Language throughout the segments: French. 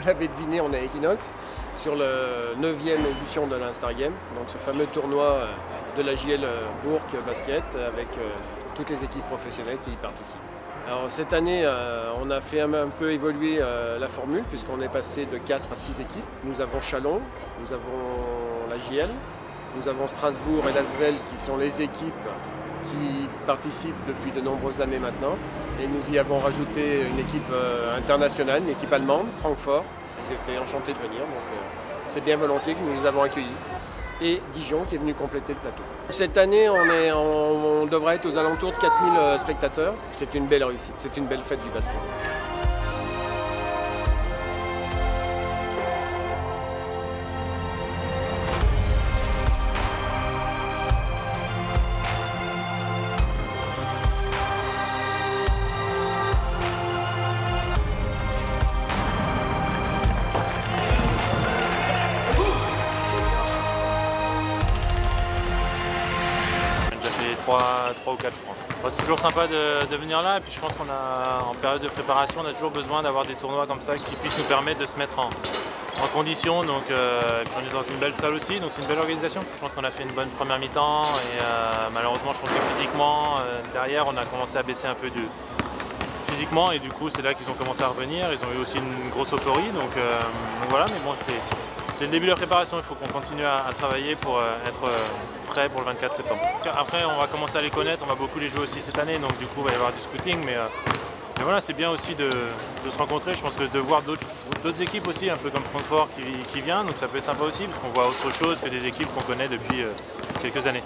l'avez deviné, on est à Equinox, sur le 9e édition de l'Instar Game, donc ce fameux tournoi de la JL Bourg Basket avec toutes les équipes professionnelles qui y participent. Alors cette année, on a fait un peu évoluer la formule puisqu'on est passé de 4 à 6 équipes. Nous avons Chalon, nous avons la JL, nous avons Strasbourg et Lasvel qui sont les équipes qui participent depuis de nombreuses années maintenant. Et nous y avons rajouté une équipe internationale, une équipe allemande, Francfort. Ils étaient enchantés de venir, donc c'est bien volontiers que nous les avons accueillis. Et Dijon qui est venu compléter le plateau. Cette année, on devrait être aux alentours de 4000 spectateurs. C'est une belle réussite, c'est une belle fête du basket. Trois ou 4 je crois. C'est toujours sympa de venir là et puis je pense qu'on a en période de préparation on a toujours besoin d'avoir des tournois comme ça qui puissent nous permettre de se mettre en condition. Donc et puis on est dans une belle salle aussi, donc c'est une belle organisation. Je pense qu'on a fait une bonne première mi-temps et malheureusement je pense que physiquement derrière on a commencé à baisser un peu physiquement et du coup c'est là qu'ils ont commencé à revenir. Ils ont eu aussi une grosse euphorie donc voilà, mais bon c'est le début de la préparation, il faut qu'on continue à travailler pour être prêt pour le 24 septembre. Après on va commencer à les connaître, on va beaucoup les jouer aussi cette année, donc du coup il va y avoir du scouting, mais voilà, c'est bien aussi de se rencontrer, je pense que de voir d'autres équipes aussi, un peu comme Francfort qui vient, donc ça peut être sympa aussi, parce qu'on voit autre chose que des équipes qu'on connaît depuis quelques années.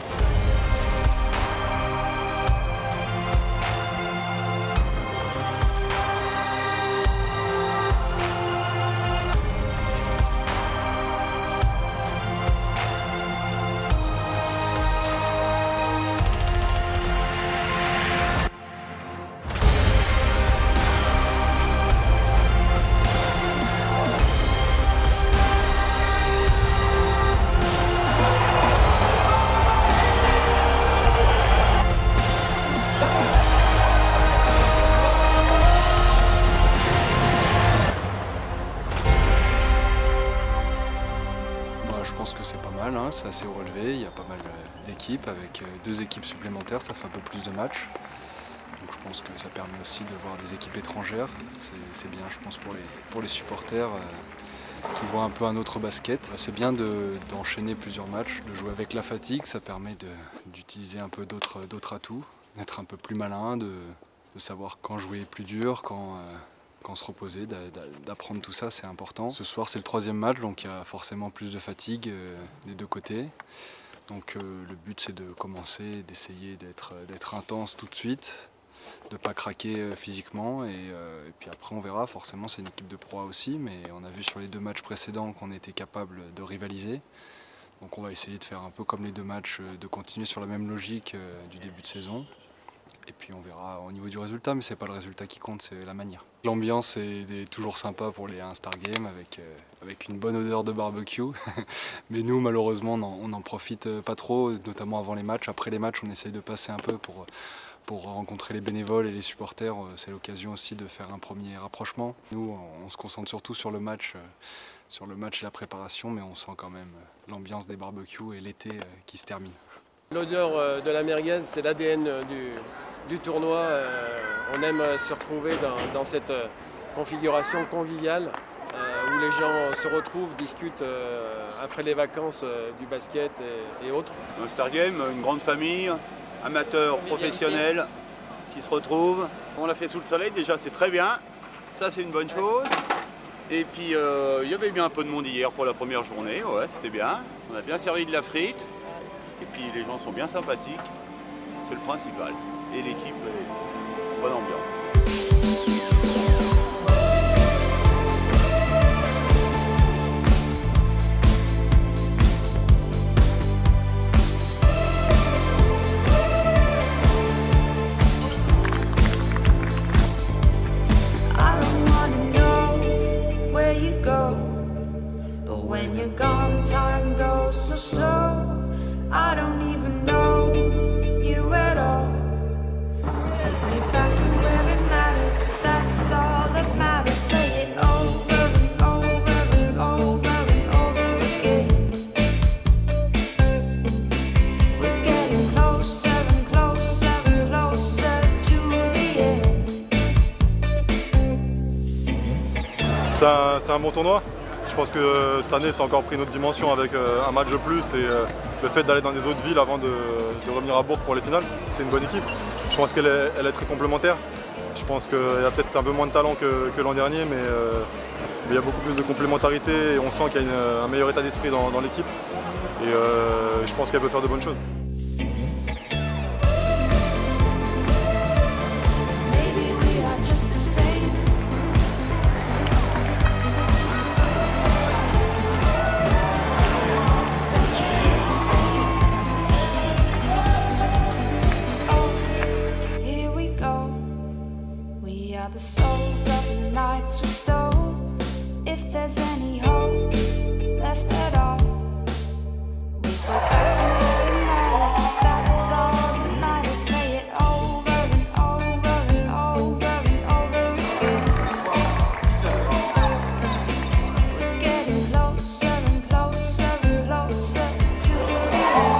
Je pense que c'est pas mal, hein, c'est assez relevé, il y a pas mal d'équipes, avec 2 équipes supplémentaires, ça fait un peu plus de matchs. Donc je pense que ça permet aussi de voir des équipes étrangères, c'est bien je pense pour les supporters qui voient un peu un autre basket. C'est bien d'enchaîner plusieurs matchs, de jouer avec la fatigue, ça permet d'utiliser un peu d'autres atouts, d'être un peu plus malin, de savoir quand jouer plus dur, quand se reposer, d'apprendre tout ça, c'est important. Ce soir c'est le 3e match, donc il y a forcément plus de fatigue des 2 côtés. Donc le but c'est de commencer, d'essayer d'être intense tout de suite, de ne pas craquer physiquement et puis après on verra, forcément c'est une équipe de pro aussi, mais on a vu sur les 2 matchs précédents qu'on était capable de rivaliser. Donc on va essayer de faire un peu comme les 2 matchs, de continuer sur la même logique du début de saison. Et puis on verra au niveau du résultat, mais c'est pas le résultat qui compte, c'est la manière. L'ambiance est toujours sympa pour les Instar Games avec une bonne odeur de barbecue. Mais nous malheureusement on n'en profite pas trop, notamment avant les matchs. Après les matchs on essaye de passer un peu pour rencontrer les bénévoles et les supporters. C'est l'occasion aussi de faire un premier rapprochement. Nous on se concentre surtout sur le match et la préparation, mais on sent quand même l'ambiance des barbecues et l'été qui se termine. L'odeur de la merguez, c'est l'ADN du tournoi. On aime se retrouver dans cette configuration conviviale où les gens se retrouvent, discutent après les vacances du basket et autres. Un Star Game, une grande famille, amateurs, professionnels qui se retrouvent. On l'a fait sous le soleil, déjà c'est très bien, ça c'est une bonne chose. Et puis il y avait bien un peu de monde hier pour la première journée, ouais c'était bien. On a bien servi de la frite. Et puis les gens sont bien sympathiques, c'est le principal. Et l'équipe est bonne ambiance. I don't even know you at all. Take me back to where it C'est un bon tournoi. Je pense que cette année, c'est encore pris une autre dimension avec un match de plus et le fait d'aller dans des autres villes avant de revenir à Bourg pour les finales. C'est une bonne équipe. Je pense qu'elle est très complémentaire. Je pense qu'il y a peut-être un peu moins de talent que l'an dernier, mais il y a beaucoup plus de complémentarité et on sent qu'il y a un meilleur état d'esprit dans l'équipe. Et je pense qu'elle peut faire de bonnes choses. The souls of the nights we stole. If there's any hope left at all, we go back to where we met. If that's all that matters, play it over and over and over and over again. We're getting closer and closer and closer to the end.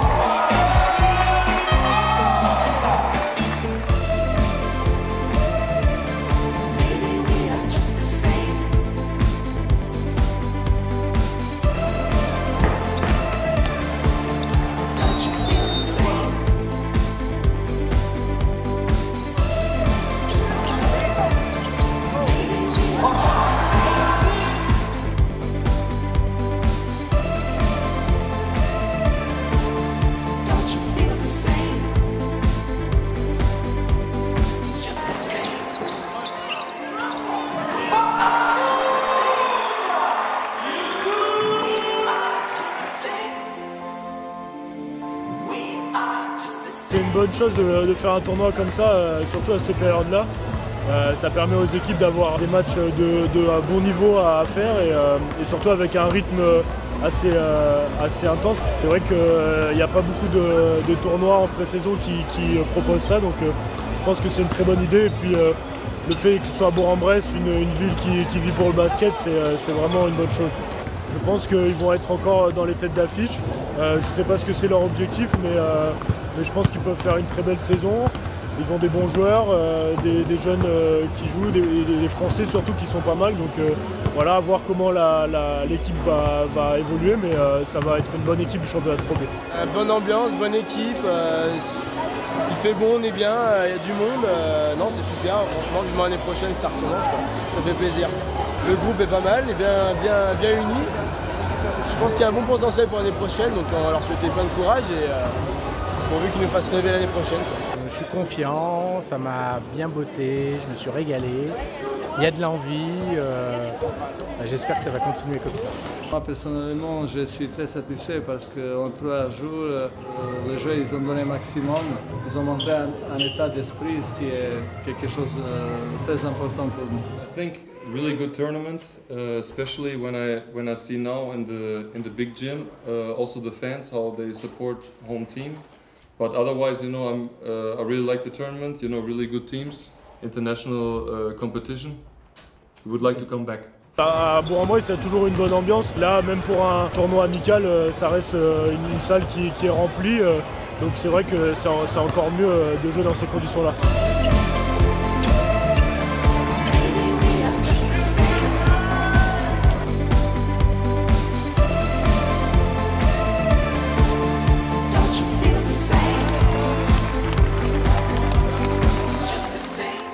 C'est une bonne chose de faire un tournoi comme ça, surtout à cette période-là. Ça permet aux équipes d'avoir des matchs de bon niveau à faire et surtout avec un rythme assez intense. C'est vrai qu'il n'y a pas beaucoup de tournois en pré-saison qui proposent ça, donc je pense que c'est une très bonne idée. Et puis le fait que ce soit à Bourg-en-Bresse, une ville qui vit pour le basket, c'est vraiment une bonne chose. Je pense qu'ils vont être encore dans les têtes d'affiche. Je ne sais pas ce que c'est leur objectif, mais je pense qu'ils peuvent faire une très belle saison. Ils ont des bons joueurs, des jeunes qui jouent, des Français surtout qui sont pas mal. Donc voilà, à voir comment l'équipe va évoluer, mais ça va être une bonne équipe du championnat de Pro B. Bonne ambiance, bonne équipe, il fait bon, on est bien, il y a du monde. Non, c'est super, franchement, vivement l'année prochaine que ça recommence, quoi. Ça fait plaisir. Le groupe est pas mal, est bien uni. Je pense qu'il y a un bon potentiel pour l'année prochaine, donc on va leur souhaiter plein de courage et pourvu qu'ils nous fassent rêver l'année prochaine, quoi. Je suis confiant, ça m'a bien botté, je me suis régalé, il y a de l'envie, j'espère que ça va continuer comme ça. Moi personnellement je suis très satisfait parce qu'en 3 jours les joueurs ils ont donné le maximum, ils ont montré un état d'esprit ce qui est quelque chose de très important pour nous. I think really good tournament, especially when I see now in the big gym, also the fans how they support home team. But otherwise, you know, I really like the tournament. You know, really good teams, international competition. We would like to come back. À Bourg-en-Bresse, il y a toujours une bonne ambiance. Là, même pour un tournoi amical, ça reste une salle qui est remplie. Donc c'est vrai que c'est encore mieux de jouer dans ces conditions-là.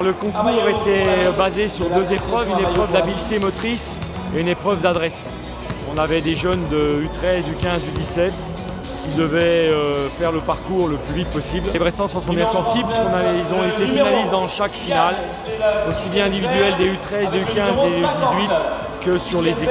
Le concours était basé sur 2 épreuves, une épreuve d'habileté motrice et une épreuve d'adresse. On avait des jeunes de U13, U15, U17 qui devaient faire le parcours le plus vite possible. Les Bressans s'en sont bien sortis puisqu'ils ont été finalistes dans chaque finale, aussi bien individuel des U13, des U15, des U18 que sur les équipes.